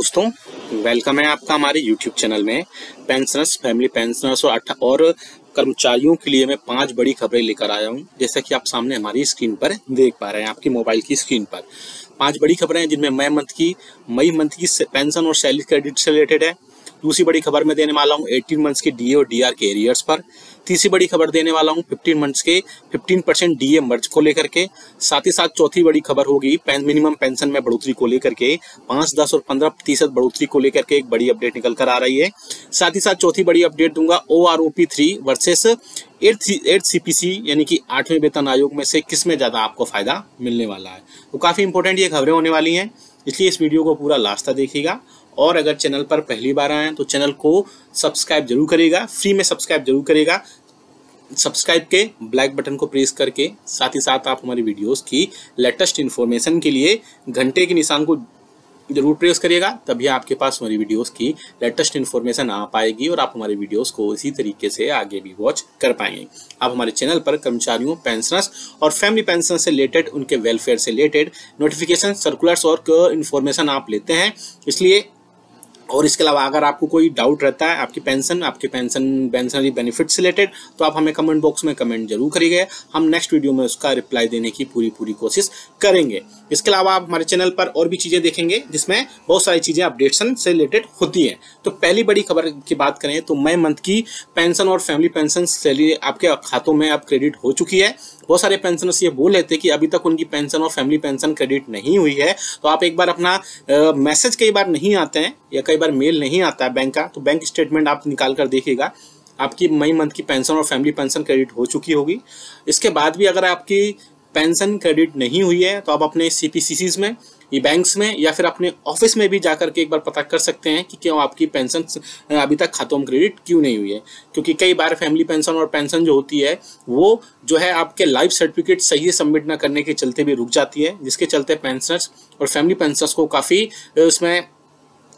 दोस्तों, वेलकम है आपका हमारे YouTube चैनल में। पेंशनर्स, फैमिली पेंशनर्स और कर्मचारियों के लिए मैं 5 बड़ी खबरें लेकर आया हूं। जैसा कि आप सामने हमारी स्क्रीन पर देख पा रहे हैं, आपकी मोबाइल की स्क्रीन पर 5 बड़ी खबरें हैं, जिनमें मई मंथ की पेंशन और सैलरी क्रेडिट से रिलेटेड है। दूसरी बड़ी खबर मैं देने वाला हूं 18 मंथ्स के डीए और डीआर के एरियर्स पर। तीसरी बड़ी खबर देने वाला हूं 15 मंथ्स के 15% डीए मर्ज को लेकर के। साथ ही साथ चौथी बड़ी खबर होगी मिनिमम पेंशन में बढ़ोतरी को लेकर के 5, 10 और 15% बढ़ोतरी को लेकर के एक बड़ी अपडेट निकल कर आ रही है। साथ ही साथ चौथी बड़ी अपडेट दूंगा OROP 3 वर्सेस 8th CPC यानी कि 8वें वेतन आयोग में से किस में ज्यादा आपको फायदा मिलने वाला है। तो काफी इंपॉर्टेंट ये खबरें होने वाली हैं, इसलिए इस वीडियो को पूरा लास्ट तक देखिएगा। और अगर चैनल पर पहली बार आए हैं तो चैनल को सब्सक्राइब जरूर करिएगा, फ्री में सब्सक्राइब जरूर करिएगा। सब्सक्राइब के ब्लैक बटन को प्रेस करके साथ ही साथ आप हमारी वीडियोस की लेटेस्ट इन्फॉर्मेशन के लिए घंटे के निशान को जरूर प्रेस करिएगा, तभी आपके पास हमारी वीडियोस की लेटेस्ट इन्फॉर्मेशन आ पाएगी और आप हमारे वीडियोस को इसी तरीके से आगे भी वॉच कर पाएंगे। आप हमारे चैनल पर कर्मचारियों, पेंशनर्स और फैमिली पेंशन से रिलेटेड, उनके वेलफेयर से रिलेटेड नोटिफिकेशन, सर्कुलर्स और इन्फॉर्मेशन आप लेते हैं। इसलिए और इसके अलावा अगर आपको कोई डाउट रहता है आपके पेंशनरी बेनिफिट से रिलेटेड, तो आप हमें कमेंट बॉक्स में कमेंट जरूर करिएगा। हम नेक्स्ट वीडियो में उसका रिप्लाई देने की पूरी कोशिश करेंगे। इसके अलावा आप हमारे चैनल पर और भी चीजें देखेंगे जिसमें बहुत सारी चीजें अपडेशन से रिलेटेड होती हैं। तो पहली बड़ी खबर की बात करें तो मई मंथ की पेंशन और फैमिली पेंशन सैलरी आपके खातों में अब क्रेडिट हो चुकी है। बहुत सारे पेंशनर्स ये बोल रहे थे कि अभी तक उनकी पेंशन और फैमिली पेंशन क्रेडिट नहीं हुई है, तो आप एक बार अपना मैसेज कई बार नहीं आते हैं या कई बार मेल नहीं आता है बैंक का, तो बैंक स्टेटमेंट आप निकाल कर देखिएगा, आपकी मई मंथ की पेंशन और फैमिली पेंशन क्रेडिट हो चुकी होगी। इसके बाद भी अगर आपकी पेंशन क्रेडिट नहीं हुई है तो आप अपने CPCCs में, ये बैंक्स में या फिर अपने ऑफिस में भी जाकर के एक बार पता कर सकते हैं कि क्यों आपकी पेंशन अभी तक खातों में क्रेडिट क्यों नहीं हुई है। क्योंकि कई बार फैमिली पेंशन और पेंशन जो होती है वो जो है आपके लाइफ सर्टिफिकेट सही से सबमिट ना करने के चलते भी रुक जाती है, जिसके चलते पेंशनर्स और फैमिली पेंशनर्स को काफ़ी उसमें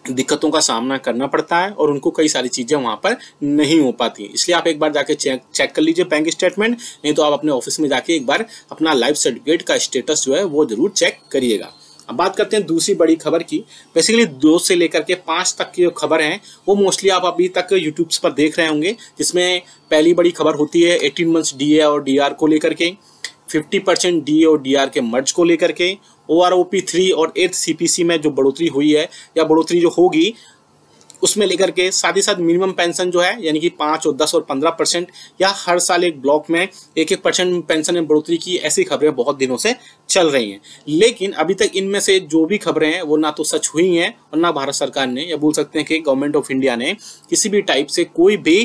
दिक्कतों का सामना करना पड़ता है और उनको कई सारी चीजें वहां पर नहीं हो पाती। इसलिए आप एक बार जाके चेक कर लीजिए बैंक स्टेटमेंट, नहीं तो आप अपने ऑफिस में जाके एक बार अपना लाइफ सर्टिफिकेट का स्टेटस जो है वो जरूर चेक करिएगा। अब बात करते हैं दूसरी बड़ी खबर की। बेसिकली 2 से लेकर के 5 तक की जो खबर है वो मोस्टली आप अभी तक यूट्यूब पर देख रहे होंगे, जिसमें पहली बड़ी खबर होती है 18 मंथ्स DA और DR को लेकर के, 50% DA और DR के मर्ज को लेकर के, OROP 3 और 8th CPC में जो बढ़ोतरी हुई है या बढ़ोतरी जो होगी उसमें लेकर के, साथ ही साथ मिनिमम पेंशन जो है यानी कि 5 और 10 और 15% या हर साल एक ब्लॉक में 1-1% पेंशन में बढ़ोतरी की, ऐसी खबरें बहुत दिनों से चल रही हैं। लेकिन अभी तक इनमें से जो भी खबरें हैं वो ना तो सच हुई हैं और ना भारत सरकार ने, या बोल सकते हैं कि गवर्नमेंट ऑफ इंडिया ने किसी भी टाइप से कोई भी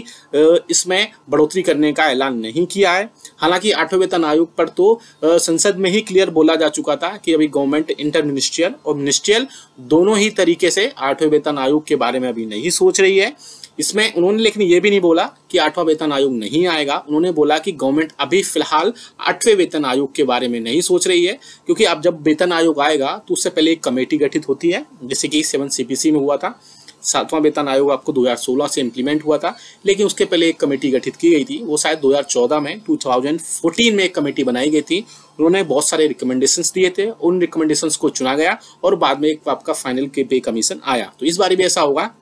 इसमें बढ़ोतरी करने का ऐलान नहीं किया है। हालांकि 8वें वेतन आयोग पर तो संसद में ही क्लियर बोला जा चुका था कि अभी गवर्नमेंट इंटर मिनिस्ट्रियल और मिनिस्ट्रियल दोनों ही तरीके से 8वें वेतन आयोग के बारे में अभी नहीं सोच रही है। इसमें उन्होंने लेकिन ये भी नहीं बोला कि 8वां वेतन आयोग नहीं आएगा, उन्होंने बोला कि गवर्नमेंट अभी फिलहाल 8वें वेतन आयोग के बारे में नहीं सोच रही है, क्योंकि अब जब वेतन आयोग आएगा तो उससे पहले एक कमेटी गठित होती है, जैसे कि 7 CPC में हुआ था। 7वां वेतन आयोग आपको 2016 से इम्प्लीमेंट हुआ था, लेकिन उसके पहले एक कमेटी गठित की गई थी, वो शायद 2014 में 2014 में एक कमेटी बनाई गई थी। उन्होंने बहुत सारे रिकमेंडेशंस दिए थे, उन रिकमेंडेशंस को चुना गया और बाद में एक आपका फाइनल के पे कमीशन आया। तो इस बार भी ऐसा होगा,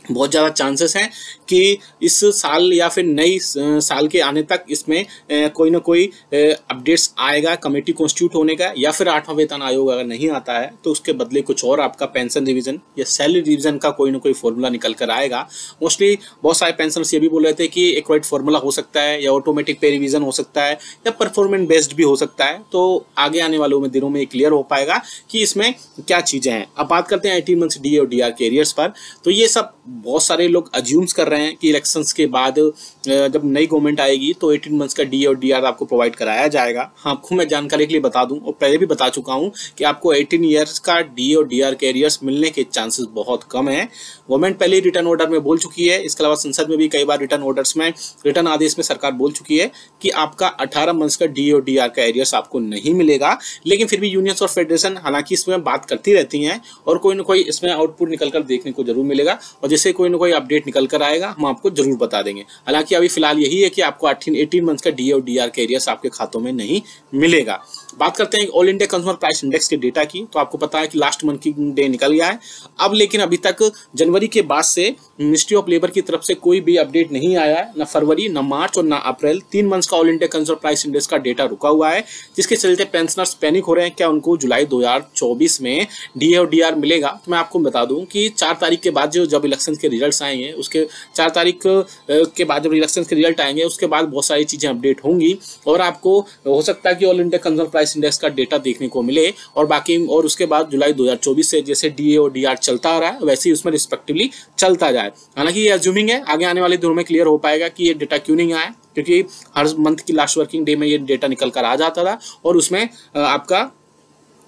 बहुत ज़्यादा चांसेस हैं कि इस साल या फिर नई साल के आने तक इसमें कोई ना कोई अपडेट्स आएगा कमेटी कॉन्स्टिट्यूट होने का, या फिर 8वां वेतन आयोग अगर नहीं आता है तो उसके बदले कुछ और आपका पेंशन रिवीजन या सैलरी रिवीजन का कोई ना कोई फॉर्मूला निकल कर आएगा। मोस्टली बहुत सारे पेंशनर्स ये भी बोल रहे थे कि एक वाइट फॉर्मूला हो सकता है या ऑटोमेटिक पे रिवीजन हो सकता है या परफॉर्मेंस बेस्ड भी हो सकता है। तो आगे आने वाले दिनों में क्लियर हो पाएगा कि इसमें क्या चीज़ें हैं। अब बात करते हैं 18 मंथ्स DA और DR के एरियर्स पर। तो ये सब बहुत सारे लोग अज्यूम्स कर रहे हैं कि इलेक्शंस के बाद जब नई गवर्नमेंट आएगी तो 18 मंथ्स का DA और DR आपको प्रोवाइड कराया जाएगा। हाँ, आपको मैं जानकारी के लिए बता दूं और पहले भी बता चुका हूं कि आपको 18 ईयर्स का DA और DR के एरियर्स मिलने के चांसेस बहुत कम है। गवर्नमेंट पहले ही रिटर्न ऑर्डर में बोल चुकी है, इसके अलावा संसद में भी कई बार रिटर्न आदेश में सरकार बोल चुकी है कि आपका 18 मंथ्स का DA और DR का एरियर्स आपको नहीं मिलेगा। लेकिन फिर भी यूनियंस और फेडरेशन हालांकि इसमें बात करती रहती हैं और कोई ना कोई इसमें आउटपुट निकल कर देखने को जरूर मिलेगा, और जैसे कोई ना कोई अपडेट निकल कर आएगा हम आपको जरूर बता देंगे। हालांकि अभी फिलहाल यही है कि आपको 18 मंथ्स का DA और DR के एरियर्स आपके खातों में नहीं मिलेगा। बात करते हैं all India consumer price index के डेटा की। तो आपको पता है कि लास्ट मंथ की डे निकल गया है अब, लेकिन अभी तक जनवरी के बाद से मिनिस्ट्री ऑफ लेबर की तरफ से कोई भी अपडेट नहीं आया है, न फरवरी, न मार्च और न अप्रैल। 3 मंथ्स का all India consumer price index का डेटा रुका हुआ है, जिसके चलते पेंशनर्स पैनिक हो रहे हैं। क्या उनको जुलाई 2024 में डीए और डीआर मिलेगा? तो मैं आपको बता दूं कि 4 तारीख के बाद जब इलेक्शन के रिजल्ट आएंगे, उसके 4 तारीख के बाद जब इलेक्शन के रिजल्ट आएंगे, उसके बाद बहुत सारी चीजें अपडेट होंगी और आपको हो सकता है कि all India consumer price index का डेटा देखने को मिले। और बाकी और उसके बाद जुलाई 2024 से जैसे डीए और डीआर चलता आ रहा है वैसे ही उसमें रिस्पेक्टिवली चलता जाए। हालांकि ये अज्यूमिंग है, आगे आने वाले दिनों में क्लियर हो पाएगा कि ये डेटा क्यों नहीं आया, क्योंकि हर मंथ की लास्ट वर्किंग डे में ये डेटा निकल कर आ जाता था और उसमें आपका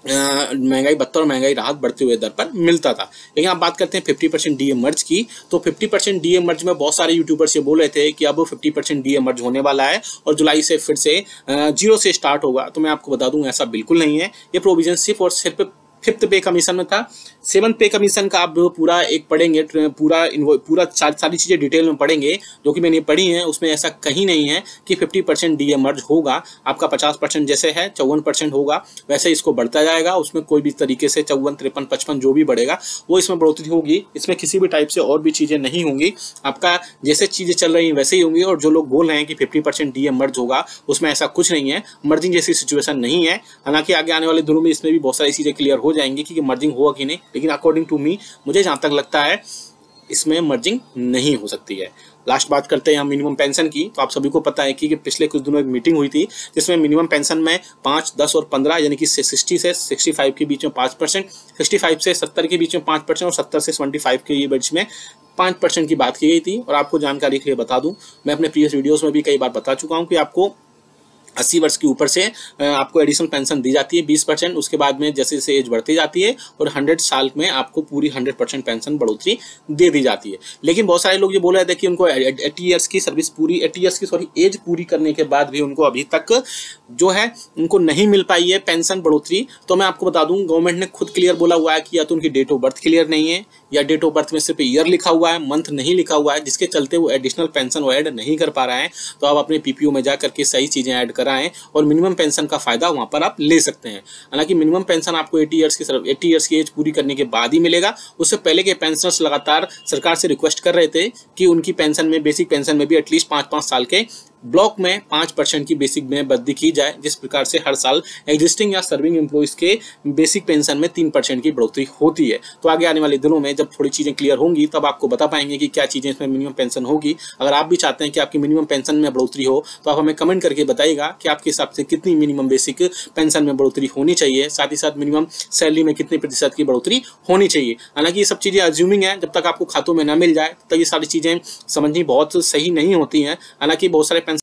महंगाई भत्ता और महंगाई राहत बढ़ते हुए दर पर मिलता था। लेकिन आप बात करते हैं 50% डीए मर्ज की, तो 50% डीए मर्ज में बहुत सारे यूट्यूबर्स ये बोल रहे थे कि अब 50% डीए मर्ज होने वाला है और जुलाई से फिर से 0 से स्टार्ट होगा। तो मैं आपको बता दूं ऐसा बिल्कुल नहीं है। ये प्रोविजन सिर्फ और सिर्फ 5th पे कमीशन में था। 7th पे कमीशन का आप पूरा एक पढ़ेंगे, पूरा सारी चीजें डिटेल में पढ़ेंगे जो कि मैंने पढ़ी हैं, उसमें ऐसा कहीं नहीं है कि 50% डीए मर्ज होगा। आपका 50% जैसे है 54% होगा, वैसे इसको बढ़ता जाएगा। उसमें कोई भी तरीके से 54, 53, 55 जो भी बढ़ेगा वो इसमें बढ़ोतरी होगी। इसमें किसी भी टाइप से और भी चीजें नहीं होंगी। आपका जैसे चीजें चल रही हैं वैसे ही होंगी। और जो लोग बोल रहे हैं कि 50% डीए मर्ज होगा, उसमें ऐसा कुछ नहीं है। मर्जिंग जैसी सिचुएशन नहीं है। हालांकि आगे आने वाले दिनों में इसमें भी बहुत सारी चीजें क्लियर हो जाएंगी कि मर्जिंग हुआ कि नहीं, लेकिन अकॉर्डिंग टू मी, मुझे जहां तक लगता है इसमें मर्जिंग नहीं हो सकती है। लास्ट बात करते हैं हम मिनिमम पेंशन की। तो आप सभी को पता है कि पिछले कुछ दिनों एक मीटिंग हुई थी जिसमें मिनिमम पेंशन में 5, 10 और 15 यानी कि 60 से 65 के बीच में 5%, 65 से 70 के बीच में 5% और 70 से 75 के बीच में 5% की बात की गई थी। और आपको जानकारी के लिए बता दूं, मैं अपने प्रीवियस वीडियोस में भी कई बार बता चुका हूं कि आपको 80 वर्ष के ऊपर से आपको एडिशनल पेंशन दी जाती है 20%। उसके बाद में जैसे जैसे एज बढ़ती जाती है और 100 साल में आपको पूरी 100% पेंशन बढ़ोतरी दे दी जाती है। लेकिन बहुत सारे लोग ये बोल रहे थे कि उनको 80 ईयर्स की सर्विस पूरी 80 ईयर्स की एज पूरी करने के बाद भी उनको अभी तक जो है उनको नहीं मिल पाई है पेंशन बढ़ोतरी। तो मैं आपको बता दूं, गवर्नमेंट ने खुद क्लियर बोला हुआ है कि या तो उनकी डेट ऑफ बर्थ क्लियर नहीं है या डेट ऑफ बर्थ में सिर्फ ईयर लिखा हुआ है, मंथ नहीं लिखा हुआ है, जिसके चलते वो एडिशनल पेंशन वो ऐड नहीं कर पा रहे हैं। तो आप अपने पीपीओ में जा करके सही चीजें ऐड कराएं और मिनिमम पेंशन का फायदा वहां पर आप ले सकते हैं। हालांकि मिनिमम पेंशन आपको 80 ईयर्स की एज पूरी करने के बाद ही मिलेगा। उससे पहले के पेंशनर्स लगातार सरकार से रिक्वेस्ट कर रहे थे कि उनकी पेंशन में, बेसिक पेंशन में भी एटलीस्ट 5-5 साल के ब्लॉक में 5% की बेसिक में वृद्धि की जाए, जिस प्रकार से हर साल एग्जिस्टिंग या सर्विंग एम्प्लॉइज के बेसिक पेंशन में 3% की बढ़ोतरी होती है। तो आगे आने वाले दिनों में जब थोड़ी चीजें क्लियर होंगी तब आपको बता पाएंगे कि क्या चीजें इसमें मिनिमम पेंशन होगी। अगर आप भी चाहते हैं कि आपकी मिनिमम पेंशन में बढ़ोतरी हो तो आप हमें कमेंट करके बताइएगा कि आपके हिसाब से कितनी मिनिमम बेसिक पेंशन में बढ़ोतरी होनी चाहिए, साथ ही साथ मिनिमम सैलरी में कितने प्रतिशत की बढ़ोतरी होनी चाहिए। हालांकि ये सब चीजें अज्यूमिंग है, जब तक आपको खातों में न मिल जाए तब तक ये सारी चीजें समझनी बहुत सही नहीं होती हैं। हालांकि बहुत सारे